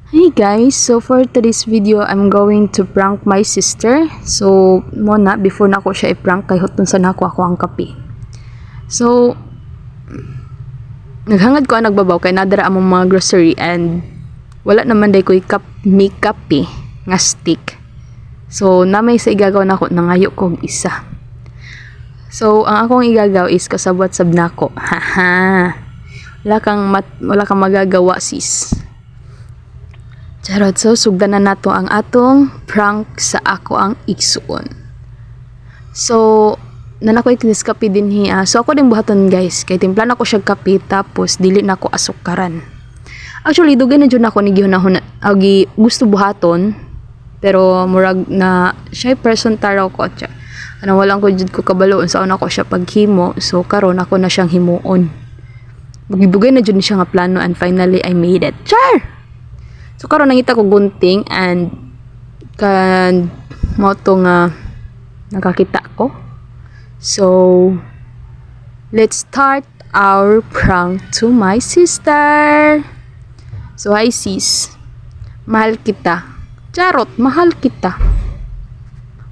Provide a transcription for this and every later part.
Hey guys, so for today's video, I'm going to prank my sister. So, muna, before na ako siya i-prank, kay hotun sa nako ako ang kape. So, naghangad ko ang nagbabaw, kay nadara among mga grocery, and wala naman day ko make kape nga stick. So, namay sa igagaw na ako, nangayo ko isa. So, ang akong igagaw is kasabwat sab nako. Haha. Wala kang magagawa, sis. Charot, so sugdanan nato ang atong prank sa ako ang igsuon. So, nanakoy kinis kape din hiya. So, ako din buhaton guys. Kay timpla na ko siya kape, tapos dili na ko asukaran. Actually, dugay na dyan ako ni gihunahon agi gusto buhaton. Pero, murag na siya person taraw ko. Ano, walang ko dyan ko kabaloon sa una ko siya paghimo. So, karon ako na siyang himuon. Magibugay na dyan siya nga plano, and finally, I made it. Char! So, karon nangita ko gunting, and mo to nga nakakita ko. So, let's start our prank to my sister. So, hi sis. Mahal kita. Charot, mahal kita.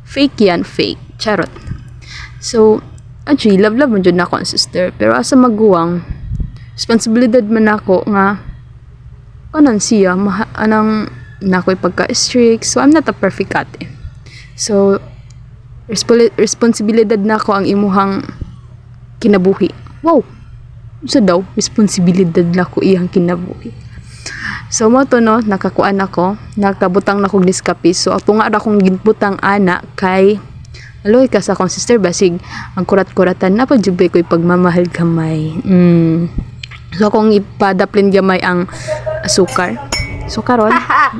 Fake yan, fake. Charot. So, actually, love mo dyan ako ang sister. Pero asa maguwang, responsibilidad man ako nga kanan siya, anang nakoy pagka-strict. So, I'm not a perfect ate. So, responsibilidad na ako ang imuhang kinabuhi. Wow! Isa daw, responsibilidad na ko iyang kinabuhi. So, mo to no, nakakuan ako, nakabutang na kong diskapi. So, ato nga akong ginbutang ana kay aloy ka sa akong sister, basig ang kurat-kuratan na pagjubay ko'y pagmamahal kamay. So, akong ipadaplin gamay ang asukar. So, karon Ha.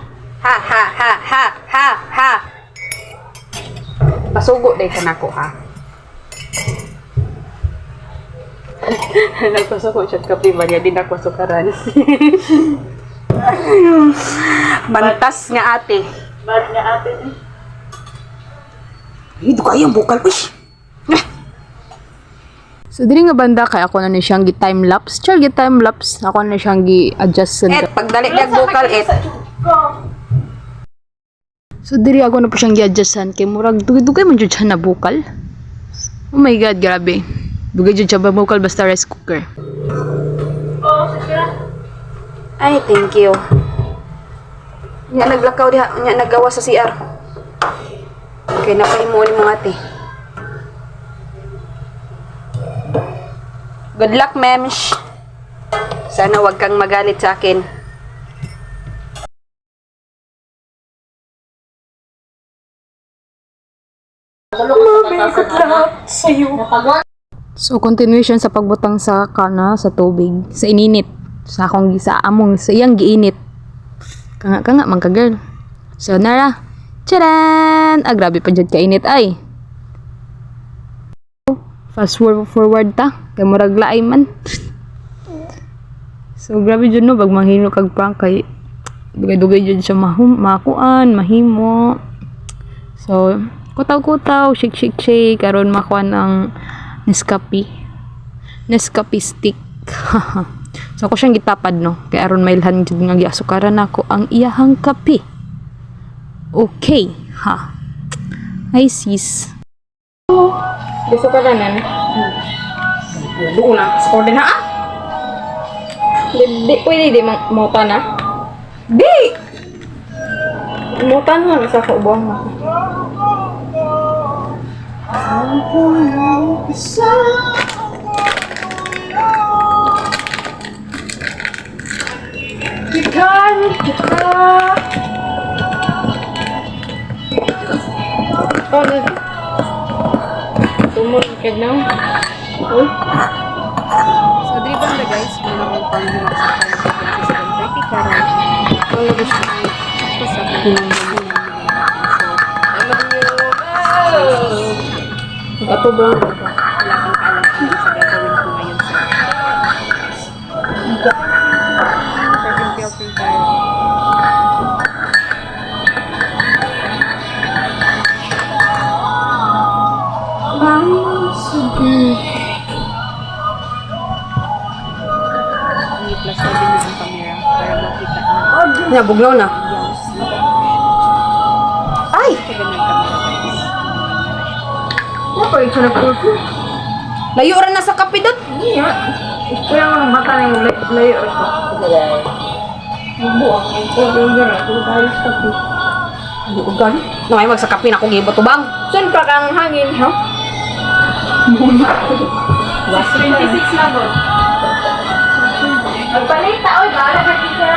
Pasugo day ka nako ha. Nagpasugo siya kape Maria, di nako sukaran. Bantas nga ate. Bad nga ate. Ito kayang bukal wish. So, diri nga banda kay ako na ni siyang gi-time-lapse. Char, gi-time-lapse. Ako na siyang gi-adjust. Pagdali niya bukal So, diri ako na po siyang gi-adjustan. Kay murag, dugay man dyan siya na bukal. Oh my God, grabe. Dugay dyan siya ba bukal basta rice cooker. Ay, thank you. Nya naglakaw diha, nya nagawa sa CR. Okay, napahimo ni mga ate. Good luck, mems. Sana wag kang magalit sa akin. So, continuation sa pagbutang sa kana sa tubig. Sa ininit. Sa akong sa among sa iyang giinit. Kanga man ka girl. So, nara. Charan! Ah, grabe pa dyan kainit ay. Fast forward ta. Kay murag laay man. So, grabe dyan no. Bag manghino kag prank kay dugay-dugay dyan siya makuan, mahimo. So, kutaw-kutaw, shake. Karon makuan ang Nescafe stick. So, ako siyang gitapad no. Kay aron mailhan dyan nga giasukaran ako ang iyahang kape. Okay, ha. Hi sis. Gusto ka na doon na. Score din ha? Di pwede di mauta na? Di! Mauta na sa kaubuang ako. Kita! Tumor ka na. Uy. So, diri ba na guys? Muna akong panghimak sa kanya. 7:30 karon. Wala ba siya? Tapos sa kanya. Ato ba? Wala kang kaalam kung sa gagawin ko ngayon sa Pilpil tayo. I-plus na din yung camera para makita. Ya, bugnaw na. Ay! Ano pa ito na po? Layo rin na sa kapidot. Iya. Kaya nga ng bata na yung layo rin ko. Bubuang. Buugan? Namay magsakapin ako gibo tubang. Saan pa kang hangin, ha? 26 na ba? Magpalita, oy, bahala ka, teacher.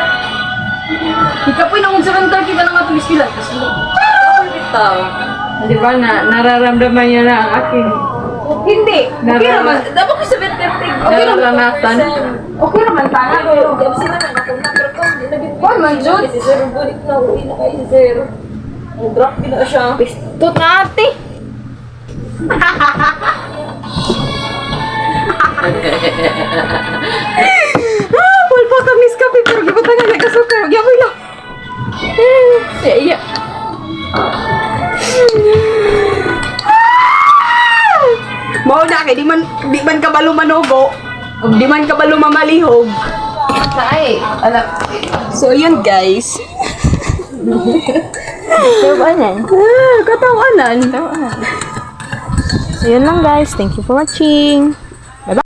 Ikaw po'y nangunsakantar kita ng atong iskila. Ako bitaw. Di ba na, nararamdaman niya na ang aking... Hindi. Okay naman. Dapat ko sabihin tertig. Okay naman. Okay naman, tanga. Gabsi naman ako na. Pero man, Jud. Si Sir, bulik na. Uwi na kayo si Sir. Drop na siya. Pistot na ate. Pulpa ka miss kape pero gibutan nga nagkasukar. Yakoy lang. Iya. Mao na kay di man kabalo manugo. Ug di man kabalo mamalihog. Say, anak. So yun guys. Katawanan. Katawanan. So yun lang guys. Thank you for watching.